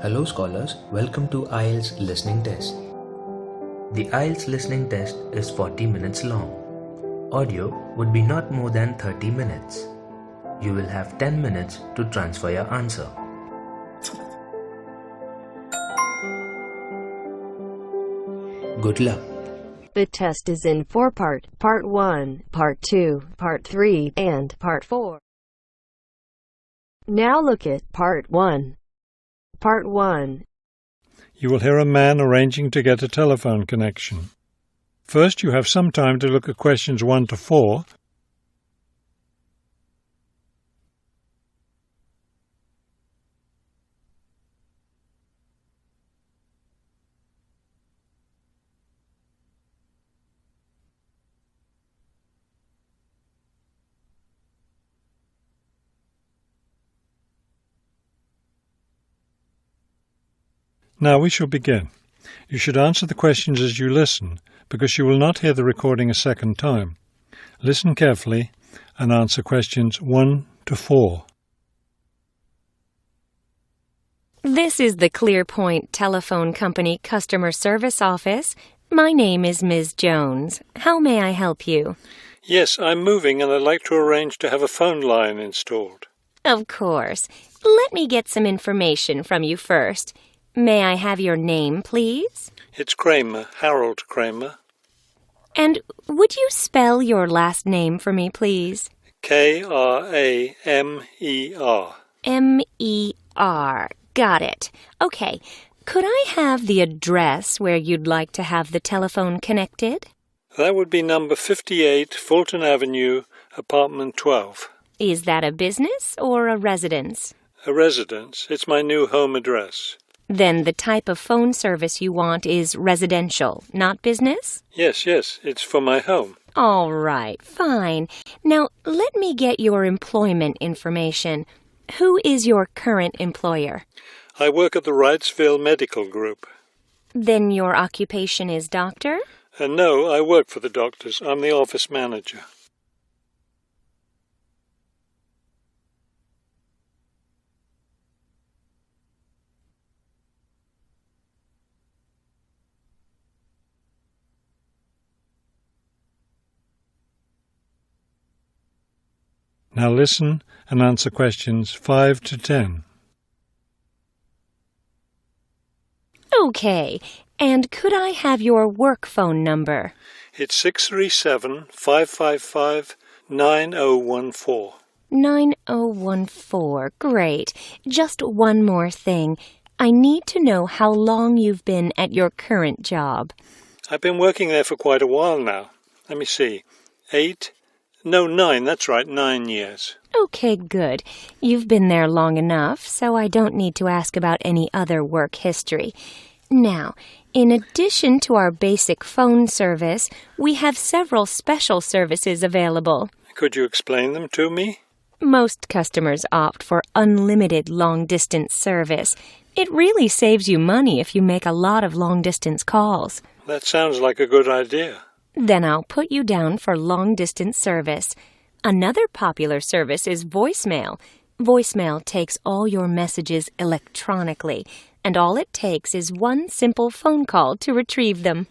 Hello scholars, welcome to IELTS Listening Test. The IELTS Listening Test is 40 minutes long. Audio would be not more than 30 minutes. You will have 10 minutes to transfer your answer. Good luck. The test is in 4 parts: Part 1, Part 2, Part 3, and Part 4. Now look at Part 1. Part 1. You will hear a man arranging to get a telephone connection. First, you have some time to look at questions 1 to 4. Now we shall begin. You should answer the questions as you listen, because you will not hear the recording a second time. Listen carefully and answer questions 1 to 4. This is the ClearPoint Telephone Company Customer Service Office. My name is Ms. Jones. How may I help you? Yes, I'm moving and I'd like to arrange to have a phone line installed. Of course. Let me get some information from you first. May I have your name, please? It's Kramer, Harold Kramer. And would you spell your last name for me, please? Kramer. M-E-R. Got it. Okay. Could I have the address where you'd like to have the telephone connected? That would be number 58, Fulton Avenue, apartment 12. Is that a business or a residence? A residence. It's my new home address. Then the type of phone service you want is residential, not business? Yes, it's for my home. All right, fine. Now, let me get your employment information. Who is your current employer? I work at the Wrightsville Medical Group. Then your occupation is doctor? No, I work for the doctors. I'm the office manager. Now listen and answer questions 5 to 10. Okay. And could I have your work phone number? It's 637-555-9014. 9014. Great. Just one more thing. I need to know how long you've been at your current job. I've been working there for quite a while now. Let me see. 9, that's right, 9 years. Okay, good. You've been there long enough, so I don't need to ask about any other work history. Now, in addition to our basic phone service, we have several special services available. Could you explain them to me? Most customers opt for unlimited long-distance service. It really saves you money if you make a lot of long-distance calls. That sounds like a good idea. Then I'll put you down for long-distance service. Another popular service is voicemail. Voicemail takes all your messages electronically, and all it takes is one simple phone call to retrieve them.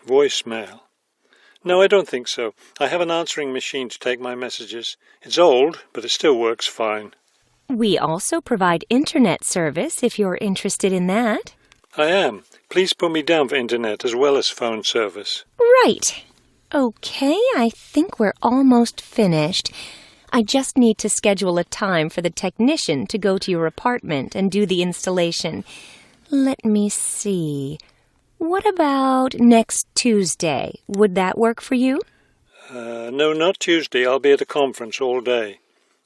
Voicemail. No, I don't think so. I have an answering machine to take my messages. It's old, but it still works fine. We also provide internet service if you're interested in that. I am. Please put me down for internet as well as phone service. Right. Okay, I think we're almost finished. I just need to schedule a time for the technician to go to your apartment and do the installation. Let me see. What about next Tuesday? Would that work for you? No, not Tuesday. I'll be at a conference all day.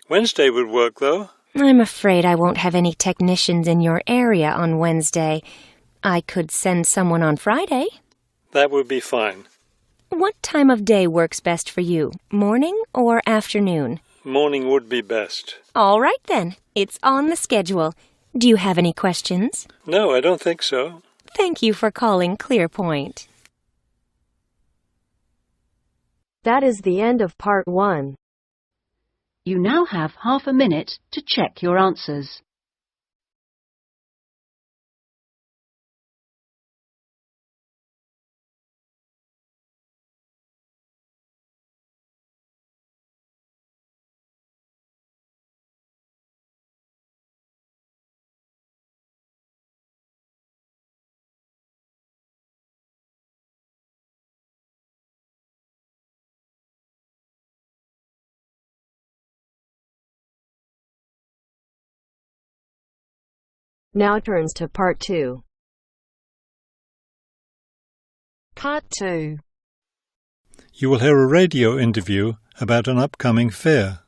Wednesday would work, though. I'm afraid I won't have any technicians in your area on Wednesday. I could send someone on Friday. That would be fine. What time of day works best for you, morning or afternoon? Morning would be best. All right, then. It's on the schedule. Do you have any questions? No, I don't think so. Thank you for calling ClearPoint. That is the end of Part 1. You now have half a minute to check your answers. Now turns to Part 2. Part 2. You will hear a radio interview about an upcoming fair.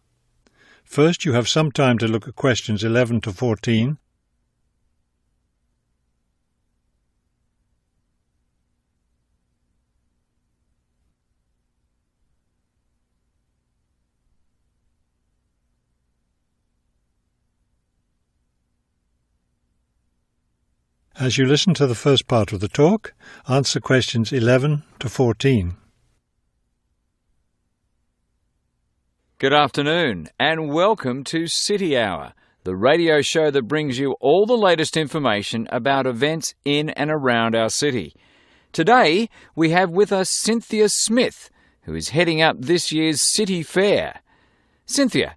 First, you have some time to look at questions 11 to 14. As you listen to the first part of the talk, answer questions 11 to 14. Good afternoon and welcome to City Hour, the radio show that brings you all the latest information about events in and around our city. Today we have with us Cynthia Smith, who is heading up this year's City Fair. Cynthia,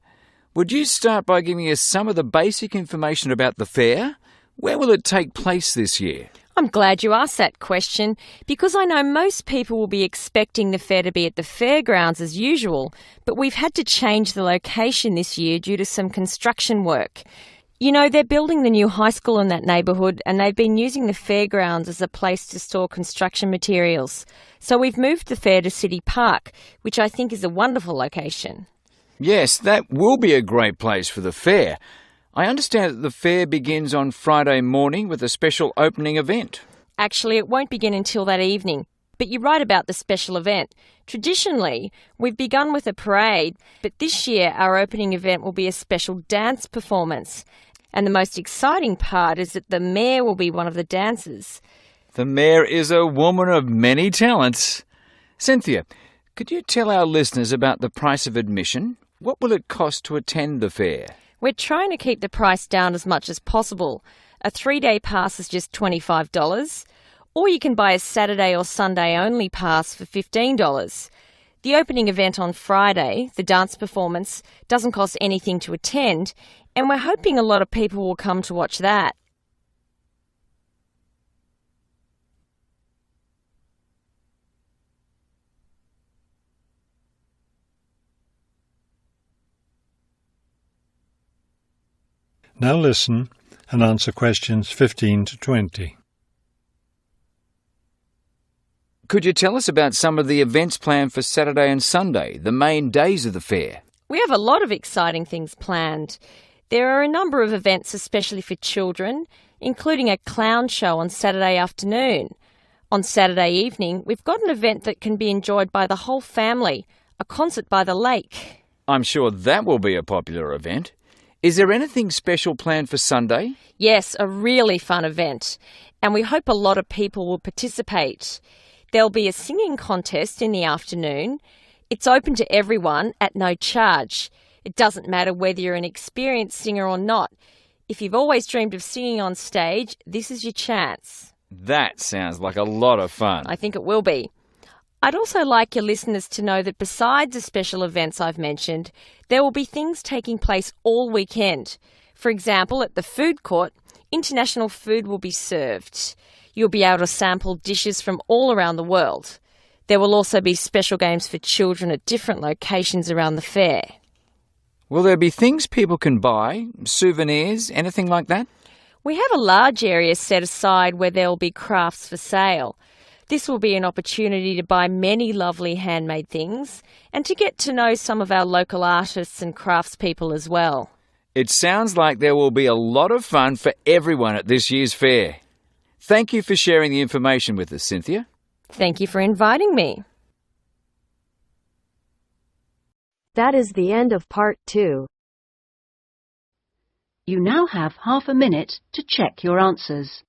would you start by giving us some of the basic information about the fair? Where will it take place this year? I'm glad you asked that question because I know most people will be expecting the fair to be at the fairgrounds as usual, but we've had to change the location this year due to some construction work. You know, they're building the new high school in that neighbourhood and they've been using the fairgrounds as a place to store construction materials. So we've moved the fair to City Park, which I think is a wonderful location. Yes, that will be a great place for the fair. I understand that the fair begins on Friday morning with a special opening event. Actually, it won't begin until that evening, but you're right about the special event. Traditionally, we've begun with a parade, but this year our opening event will be a special dance performance. And the most exciting part is that the mayor will be one of the dancers. The mayor is a woman of many talents. Cynthia, could you tell our listeners about the price of admission? What will it cost to attend the fair? We're trying to keep the price down as much as possible. A 3-day pass is just $25, or you can buy a Saturday or Sunday only pass for $15. The opening event on Friday, the dance performance, doesn't cost anything to attend, and we're hoping a lot of people will come to watch that. Now listen and answer questions 15 to 20. Could you tell us about some of the events planned for Saturday and Sunday, the main days of the fair? We have a lot of exciting things planned. There are a number of events especially for children, including a clown show on Saturday afternoon. On Saturday evening, we've got an event that can be enjoyed by the whole family, a concert by the lake. I'm sure that will be a popular event. Is there anything special planned for Sunday? Yes, a really fun event, and we hope a lot of people will participate. There'll be a singing contest in the afternoon. It's open to everyone at no charge. It doesn't matter whether you're an experienced singer or not. If you've always dreamed of singing on stage, this is your chance. That sounds like a lot of fun. I think it will be. I'd also like your listeners to know that besides the special events I've mentioned, there will be things taking place all weekend. For example, at the food court, international food will be served. You'll be able to sample dishes from all around the world. There will also be special games for children at different locations around the fair. Will there be things people can buy, souvenirs, anything like that? We have a large area set aside where there will be crafts for sale. This will be an opportunity to buy many lovely handmade things and to get to know some of our local artists and craftspeople as well. It sounds like there will be a lot of fun for everyone at this year's fair. Thank you for sharing the information with us, Cynthia. Thank you for inviting me. That is the end of Part 2. You now have half a minute to check your answers.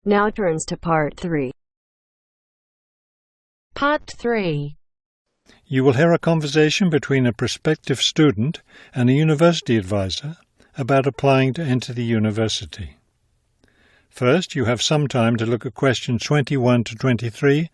Now turns to Part 3. Part 3. You will hear a conversation between a prospective student and a university advisor about applying to enter the university. First, you have some time to look at questions 21 to 23.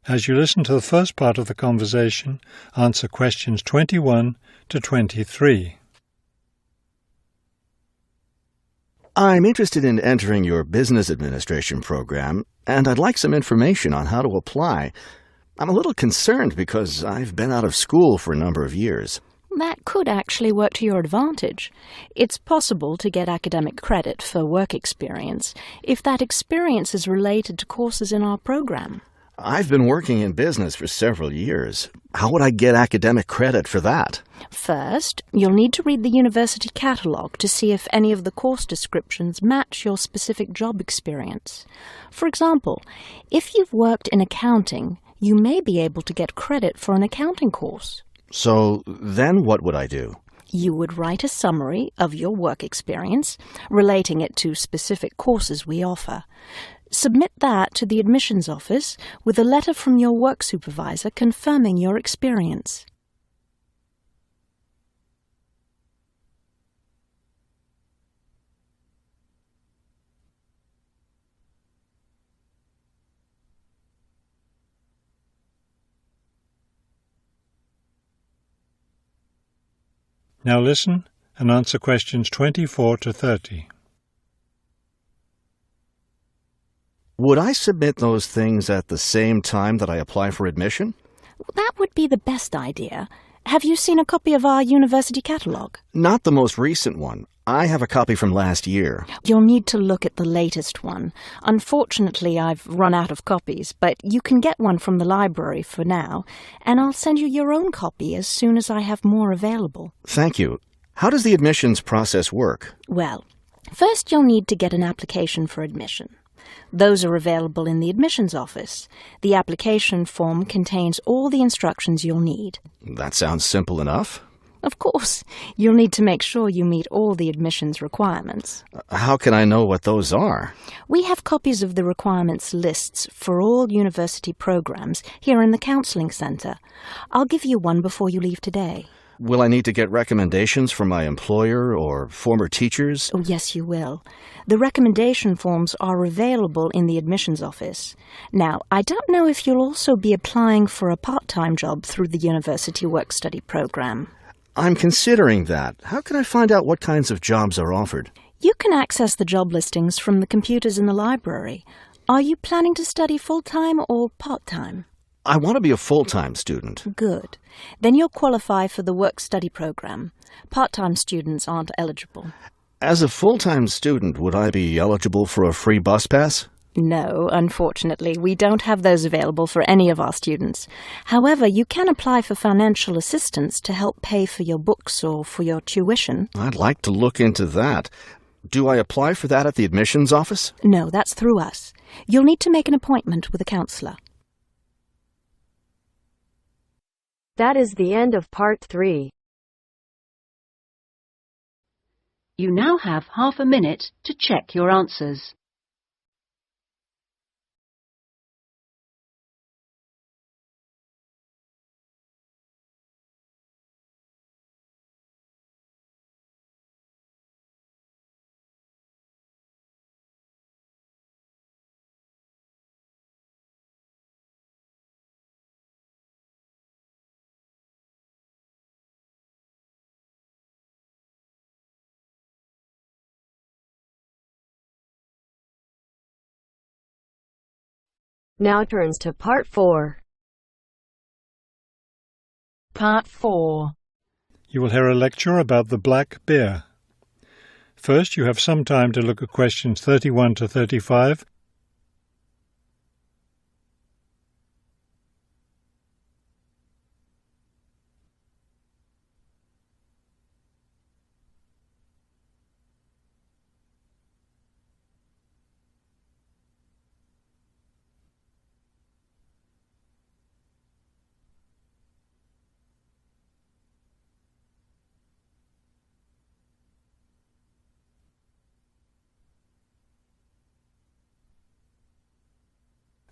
As you listen to the first part of the conversation, answer questions 21 to 23. I'm interested in entering your business administration program, and I'd like some information on how to apply. I'm a little concerned because I've been out of school for a number of years. That could actually work to your advantage. It's possible to get academic credit for work experience if that experience is related to courses in our program. I've been working in business for several years. How would I get academic credit for that? First, you'll need to read the university catalogue to see if any of the course descriptions match your specific job experience. For example, if you've worked in accounting, you may be able to get credit for an accounting course. So then what would I do? You would write a summary of your work experience, relating it to specific courses we offer. Submit that to the admissions office with a letter from your work supervisor confirming your experience. Now listen and answer questions 24 to 30. Would I submit those things at the same time that I apply for admission? That would be the best idea. Have you seen a copy of our university catalogue? Not the most recent one. I have a copy from last year. You'll need to look at the latest one. Unfortunately, I've run out of copies, but you can get one from the library for now, and I'll send you your own copy as soon as I have more available. Thank you. How does the admissions process work? Well, first you'll need to get an application for admission. Those are available in the admissions office. The application form contains all the instructions you'll need. That sounds simple enough. Of course, you'll need to make sure you meet all the admissions requirements. How can I know what those are? We have copies of the requirements lists for all university programs here in the Counselling Centre. I'll give you one before you leave today. Will I need to get recommendations from my employer or former teachers? Oh, yes, you will. The recommendation forms are available in the admissions office. Now, I don't know if you'll also be applying for a part-time job through the university work-study program. I'm considering that. How can I find out what kinds of jobs are offered? You can access the job listings from the computers in the library. Are you planning to study full-time or part-time? I want to be a full-time student. Good. Then you'll qualify for the work-study program. Part-time students aren't eligible. As a full-time student, would I be eligible for a free bus pass? No, unfortunately, we don't have those available for any of our students. However, you can apply for financial assistance to help pay for your books or for your tuition. I'd like to look into that. Do I apply for that at the admissions office? No, that's through us. You'll need to make an appointment with a counsellor. That is the end of part 3. You now have half a minute to check your answers. Now turns to part 4. Part 4. You will hear a lecture about the black bear. First, you have some time to look at questions 31 to 35.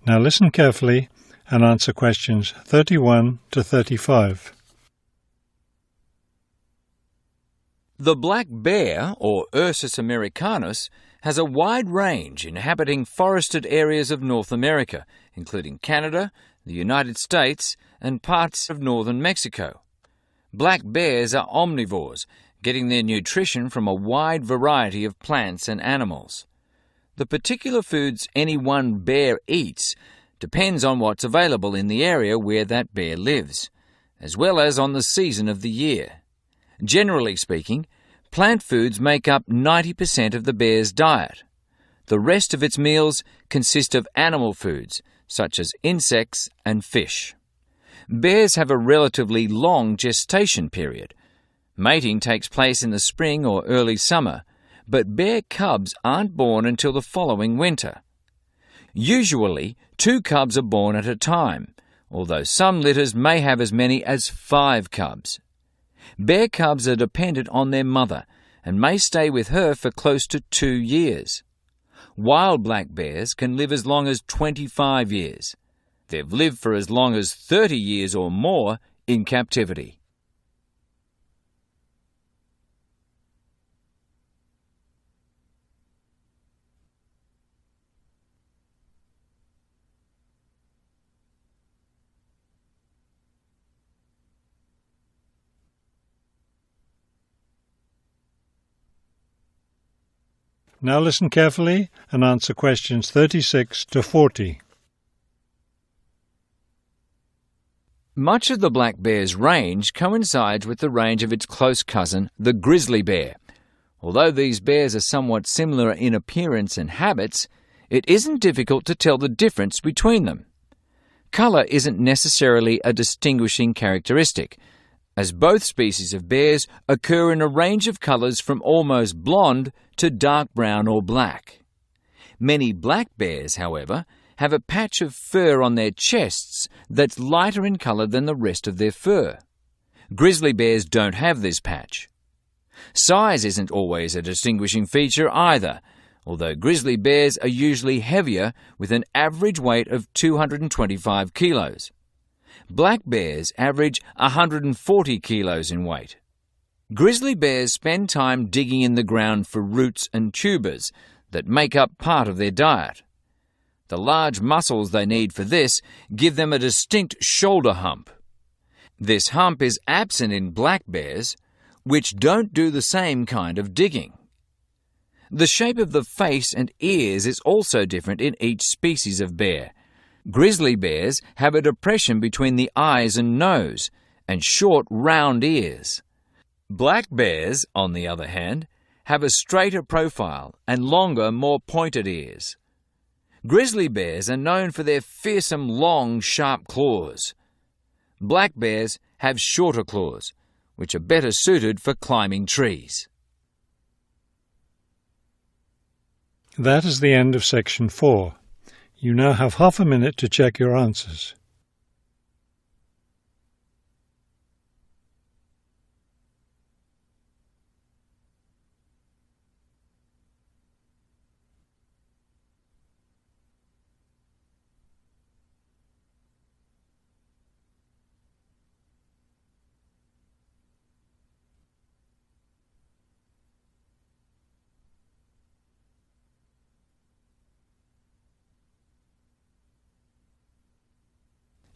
Now listen carefully and answer questions 31 to 35. The black bear, or Ursus americanus, has a wide range inhabiting forested areas of North America, including Canada, the United States, and parts of northern Mexico. Black bears are omnivores, getting their nutrition from a wide variety of plants and animals. The particular foods any one bear eats depends on what's available in the area where that bear lives, as well as on the season of the year. Generally speaking, plant foods make up 90% of the bear's diet. The rest of its meals consist of animal foods, such as insects and fish. Bears have a relatively long gestation period. Mating takes place in the spring or early summer, but bear cubs aren't born until the following winter. Usually, 2 cubs are born at a time, although some litters may have as many as 5 cubs. Bear cubs are dependent on their mother and may stay with her for close to 2 years. Wild black bears can live as long as 25 years. They've lived for as long as 30 years or more in captivity. Now listen carefully and answer questions 36 to 40. Much of the black bear's range coincides with the range of its close cousin, the grizzly bear. Although these bears are somewhat similar in appearance and habits, it isn't difficult to tell the difference between them. Colour isn't necessarily a distinguishing characteristic, as both species of bears occur in a range of colours from almost blonde to dark brown or black. Many black bears, however, have a patch of fur on their chests that's lighter in colour than the rest of their fur. Grizzly bears don't have this patch. Size isn't always a distinguishing feature either, although grizzly bears are usually heavier with an average weight of 225 kilos. Black bears average 140 kilos in weight. Grizzly bears spend time digging in the ground for roots and tubers that make up part of their diet. The large muscles they need for this give them a distinct shoulder hump. This hump is absent in black bears, which don't do the same kind of digging. The shape of the face and ears is also different in each species of bear. Grizzly bears have a depression between the eyes and nose, and short, round ears. Black bears, on the other hand, have a straighter profile and longer, more pointed ears. Grizzly bears are known for their fearsome, long, sharp claws. Black bears have shorter claws, which are better suited for climbing trees. That is the end of section 4. You now have half a minute to check your answers.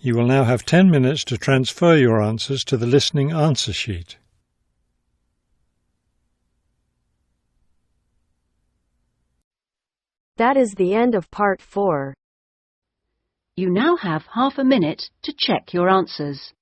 You will now have 10 minutes to transfer your answers to the listening answer sheet. That is the end of part 4. You now have half a minute to check your answers.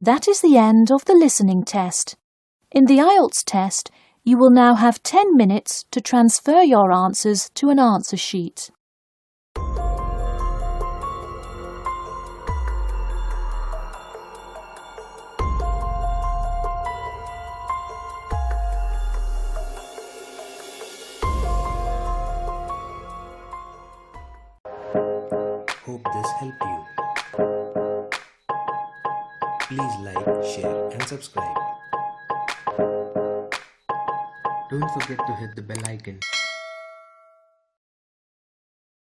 That is the end of the listening test. In the IELTS test, You will now have 10 minutes to transfer your answers to an answer sheet. Hope this helped you. Please like, share and subscribe. Don't forget to hit the bell icon.